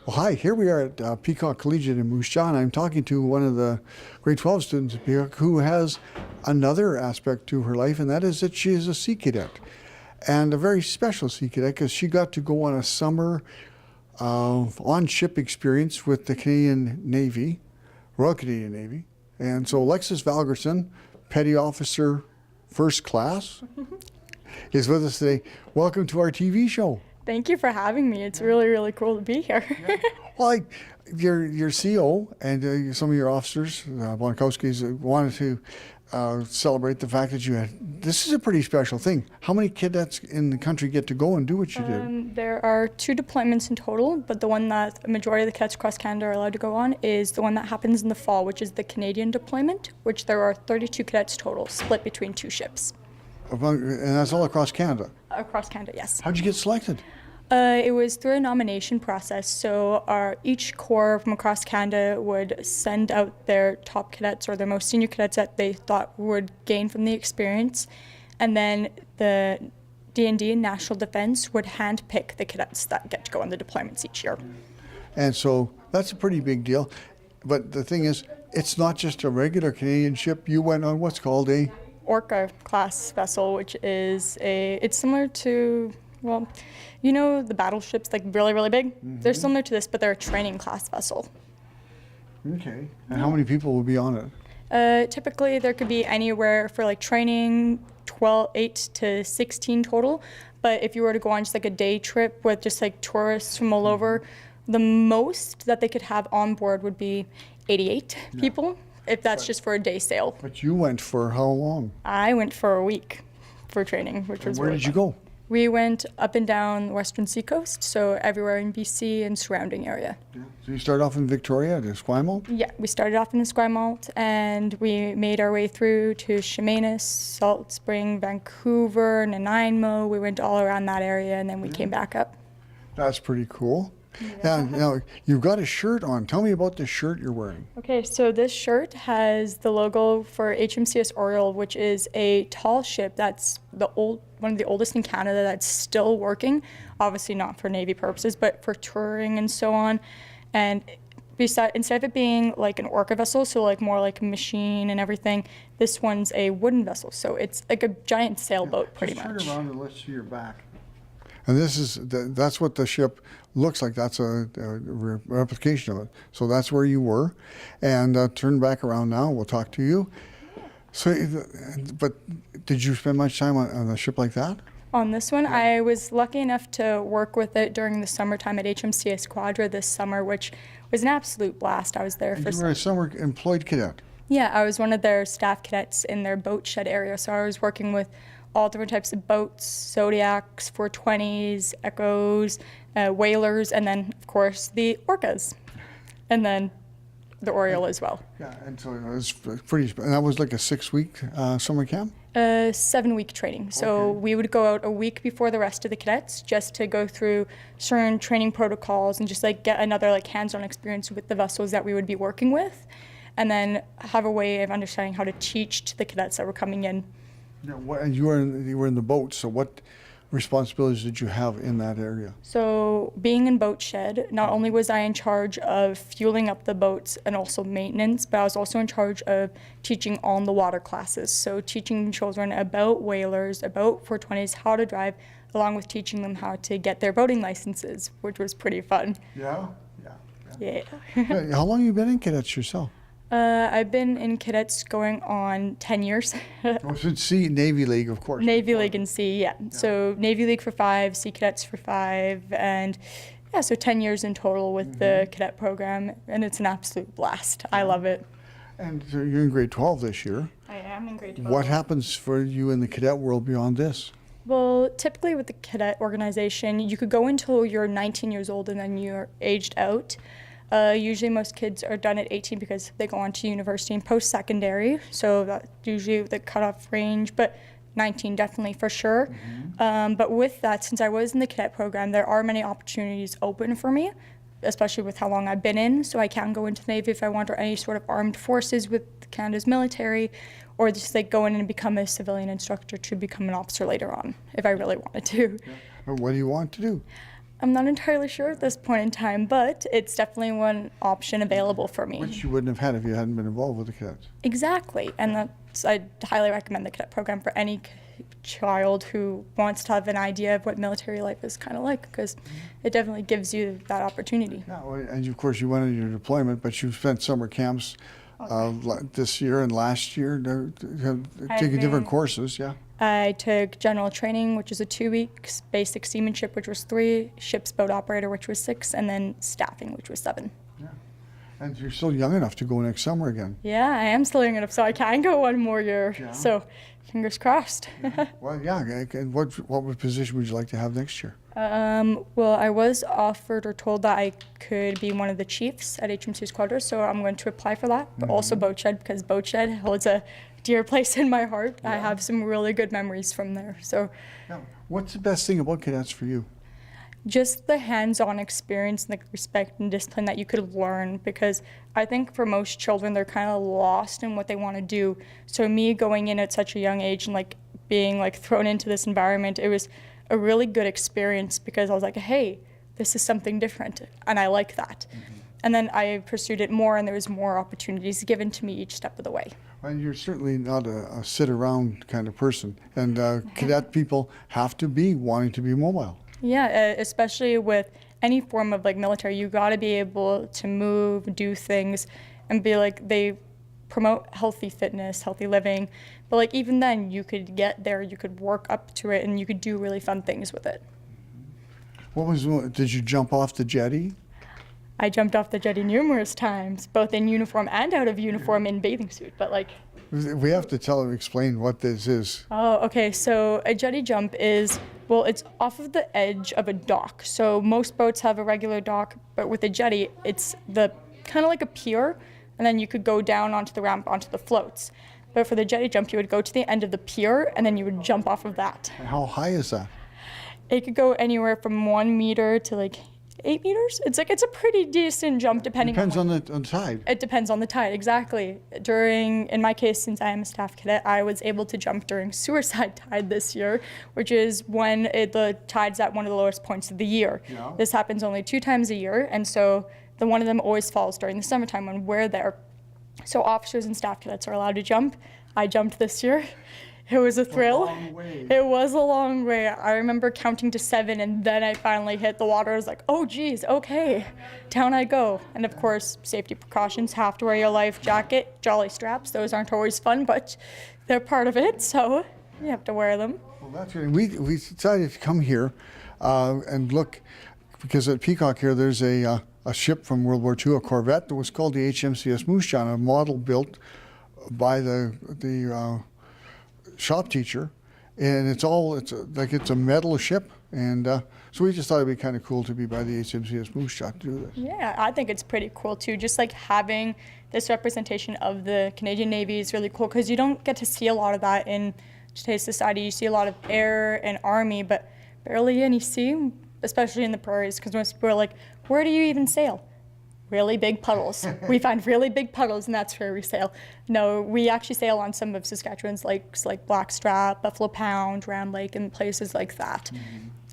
Well, hi, here we are at Peacock Collegiate in Moose Jaw, and I'm talking to one of the grade 12 students at Peacock who has another aspect to her life, and that is that she is a Sea Cadet. And a very special Sea Cadet because she got to go on a summer on-ship experience with the Canadian Navy, Royal Canadian Navy. And so Alexis Valgardsson, Petty Officer First Class, is with us today. Welcome to our TV show. Thank you for having me. It's really, really cool to be here. Yeah. Well, your CO and some of your officers, Bonkowski's, wanted to celebrate the fact that you had. This is a pretty special thing. How many cadets in the country get to go and do what you did? There are 2 deployments in total, but the one that a majority of the cadets across Canada are allowed to go on is the one that happens in the fall, which is the Canadian deployment, which there are 32 cadets total, split between 2 ships. And that's all across Canada? Across Canada, yes. How'd you get selected? It was through a nomination process. So each corps from across Canada would send out their top cadets or their most senior cadets that they thought would gain from the experience. And then the D&D, National Defence, would handpick the cadets that get to go on the deployments each year. And so that's a pretty big deal. But the thing is, it's not just a regular Canadian ship. You went on what's called a Orca class vessel, which is it's similar to, well, you know the battleships, like really, really big? Mm-hmm. They're similar to this, but they're a training class vessel. Okay. And how many people will be on it? Typically, there could be anywhere for like training, 8 to 16 total. But if you were to go on just like a day trip with just like tourists from all over, the most that they could have on board would be 88 people, if that's just for a day sail. But you went for how long? I went for a week for training, which was Where really did you fun. go? We went up and down the western seacoast, so everywhere in BC and surrounding area. Yeah. So you started off in Victoria at Esquimalt? Yeah, we started off in Esquimalt and we made our way through to Chemainus, Salt Spring, Vancouver, Nanaimo. We went all around that area and then we came back up. That's pretty cool. Yeah. And now you've got a shirt on. Tell me about the shirt you're wearing. Okay, so this shirt has the logo for HMCS Oriole, which is a tall ship that's one of the oldest in Canada that's still working. Obviously not for Navy purposes, but for touring and so on. And instead of it being like an orca vessel, so like more like a machine and everything, this one's a wooden vessel. So it's like a giant sailboat, pretty much. Just turn around and let's see your back. And that's what the ship looks like. That's a replication of it. So that's where you were. And turn back around now. We'll talk to you. So, but did you spend much time on a ship like that? On this one, I was lucky enough to work with it during the summertime at HMCS Quadra this summer, which was an absolute blast. I was there for. You were a summer employed cadet. Yeah, I was one of their staff cadets in their boat shed area. So I was working with all different types of boats, Zodiacs, 420s, Echoes, whalers, and then, of course, the orcas. And then the Oriole as well. Yeah, and so it was pretty, and that was like a 6-week summer camp? 7-week training. So we would go out a week before the rest of the cadets just to go through certain training protocols and just like get another like hands-on experience with the vessels that we would be working with, and then have a way of understanding how to teach to the cadets that were coming in. Yeah, and you were in the boat, so what responsibilities did you have in that area? So being in boat shed, not only was I in charge of fueling up the boats and also maintenance, but I was also in charge of teaching on the water classes. So teaching children about whalers, about 420s, how to drive, along with teaching them how to get their boating licenses, which was pretty fun. Yeah. Yeah. How long have you been in cadets yourself? I've been in cadets going on 10 years. Since Navy League, of course. Navy League and Sea, yeah. So Navy League for 5, Sea Cadets for 5, and yeah, so 10 years in total with the cadet program, and it's an absolute blast. I love it. And so you're in grade 12 this year. I am in grade 12. What happens for you in the cadet world beyond this? Well, typically with the cadet organization, you could go until you're 19 years old and then you're aged out. Usually most kids are done at 18 because they go on to university and post-secondary, so that's usually the cutoff range, but 19 definitely for sure. But with that, since I was in the cadet program, there are many opportunities open for me, especially with how long I've been in, so I can go into the Navy if I want, or any sort of armed forces with Canada's military, or just like go in and become a civilian instructor to become an officer later on, if I really wanted to. Yeah. What do you want to do? I'm not entirely sure at this point in time, but it's definitely one option available for me. Which you wouldn't have had if you hadn't been involved with the cadets. Exactly, and I highly recommend the cadet program for any child who wants to have an idea of what military life is kind of like, because it definitely gives you that opportunity. Yeah, well, and of course you went on your deployment, but you spent summer camps this year and last year taking different courses, yeah? I took general training, which is a 2 weeks, basic seamanship, which was 3, ship's boat operator, which was 6, and then staffing, which was 7. Yeah. And you're still young enough to go next summer again. Yeah, I am still young enough, so I can go one more year. Yeah. So, fingers crossed. Well, yeah, and what position would you like to have next year? Well, I was offered or told that I could be one of the chiefs at HMCS Quadros, so I'm going to apply for that, but also boat shed, because boat shed holds a dear place in my heart. Yeah. I have some really good memories from there. So, yeah. What's the best thing about cadets for you? Just the hands-on experience and the respect and discipline that you could learn, because I think for most children they're kind of lost in what they want to do. So me going in at such a young age and like being like thrown into this environment, it was a really good experience, because I was like, hey, this is something different, and I like that. And then I pursued it more, and there was more opportunities given to me each step of the way. Well, you're certainly not a sit-around kind of person, and cadet people have to be wanting to be mobile. Yeah, especially with any form of like military, you got to be able to move, do things, and be like, they promote healthy fitness, healthy living. But like even then, you could get there, you could work up to it, and you could do really fun things with it. Did you jump off the jetty? I jumped off the jetty numerous times, both in uniform and out of uniform in bathing suit, but like. We have to explain what this is. Oh, okay. So a jetty jump is, well, it's off of the edge of a dock. So most boats have a regular dock, but with a jetty, it's the kind of like a pier, and then you could go down onto the ramp, onto the floats. But for the jetty jump, you would go to the end of the pier, and then you would jump off of that. How high is that? It could go anywhere from 1 meter to like 8 meters. It's a pretty decent jump, depending. Depends on the tide. It depends on the tide, exactly. In my case, since I am a staff cadet, I was able to jump during suicide tide this year, which is when the tide's at one of the lowest points of the year. Yeah. This happens only 2 times a year, and so one of them always falls during the summertime when we're there. So officers and staff cadets are allowed to jump. I jumped this year. It was a thrill. It was a long way. I remember counting to 7, and then I finally hit the water. I was like, oh geez, okay, down I go. And of course, safety precautions, have to wear your life jacket, jolly straps. Those aren't always fun, but they're part of it, so you have to wear them. Well, that's good. We decided to come here and look, because at Peacock here there's a ship from World War II, a corvette that was called the HMCS Moose-Jaw, a model built by the shop teacher, and it's a metal ship, and so we just thought it'd be kind of cool to be by the HMCS Moose-Jaw to do this. Yeah, I think it's pretty cool too. Just like having this representation of the Canadian Navy is really cool, because you don't get to see a lot of that in today's society. You see a lot of air and army, but barely any sea, especially in the prairies, because most people are like, where do you even sail? Really big puddles. We find really big puddles, and that's where we sail. No, we actually sail on some of Saskatchewan's lakes, like Blackstrap, Buffalo Pound, Round Lake, and places like that.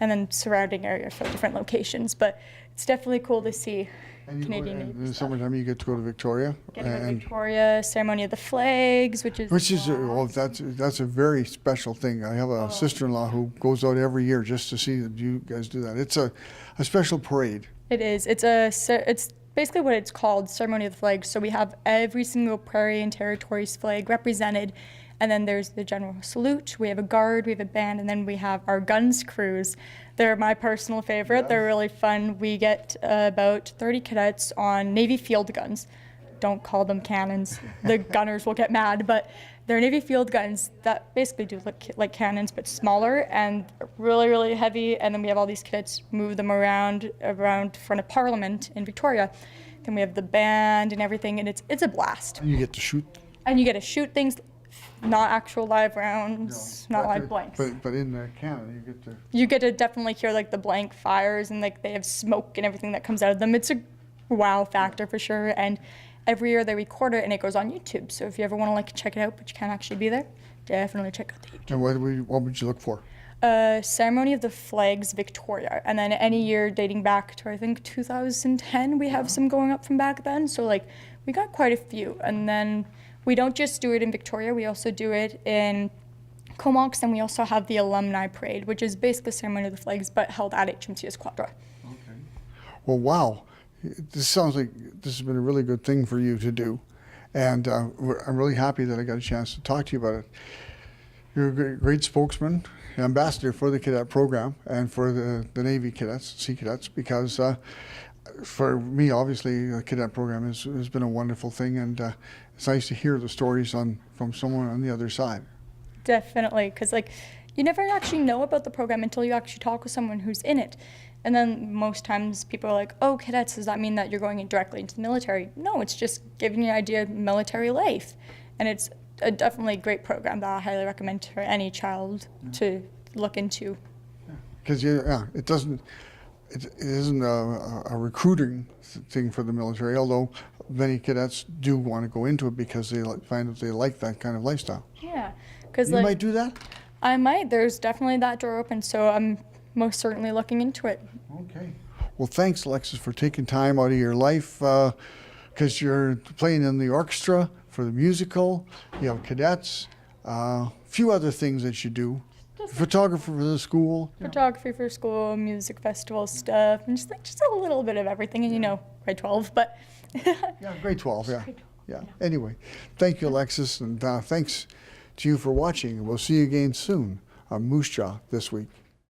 And then surrounding areas for different locations. But it's definitely cool to see Canadian Navy in the stuff. summertime, you get to go to Victoria. Get to go to Victoria, Ceremony of the Flags, which is that's a very special thing. I have a sister-in-law who goes out every year just to see that you guys do that. It's a special parade. It is. It's basically what it's called, Ceremony of the Flags. So we have every single prairie and territory's flag represented, and then there's the general salute. We have a guard, we have a band, and then we have our guns crews. They're my personal favorite. Yes. They're really fun. We get about 30 cadets on Navy field guns. Don't call them cannons. The gunners will get mad, but they're Navy field guns that basically do look like cannons, but smaller and really, really heavy. And then we have all these cadets move them around front of Parliament in Victoria. Then we have the band and everything, and it's a blast. And you get to shoot. And you get to shoot things, not actual live rounds, not live blanks. But in the cannon, you get to definitely hear like the blank fires, and like they have smoke and everything that comes out of them. It's a wow factor for sure. And every year they record it, and it goes on YouTube. So if you ever want to like check it out, but you can't actually be there, definitely check out the YouTube. And what would you look for? Ceremony of the Flags Victoria, and then any year dating back to I think 2010, we have some going up from back then. So like we got quite a few, and then we don't just do it in Victoria, we also do it in Comox, and we also have the Alumni Parade, which is basically the Ceremony of the Flags, but held at HMCS Quadra. Okay. Well, wow. This sounds like this has been a really good thing for you to do. And I'm really happy that I got a chance to talk to you about it. You're a great spokesman, ambassador for the cadet program and for the Navy cadets, Sea Cadets, because for me, obviously, the cadet program has been a wonderful thing, and it's nice to hear the stories from someone on the other side. Definitely, because like you never actually know about the program until you actually talk with someone who's in it. And then most times people are like, oh, cadets, does that mean that you're going directly into the military? No, it's just giving you an idea of military life. And it's a definitely great program that I highly recommend for any child to look into. Because it isn't a recruiting thing for the military, although many cadets do want to go into it because they find that they like that kind of lifestyle. Yeah. Because you might do that? I might. There's definitely that door open, so I'm most certainly looking into it. Okay. Well, thanks, Alexis, for taking time out of your life, because you're playing in the orchestra for the musical. You have cadets, a few other things that you do. Photographer for the school. Photography for school, music festival stuff, and just a little bit of everything. And grade 12, but yeah, grade 12. Yeah. Yeah. Anyway, thank you, Alexis, and thanks to you for watching. We'll see you again soon on Moose Jaw this week.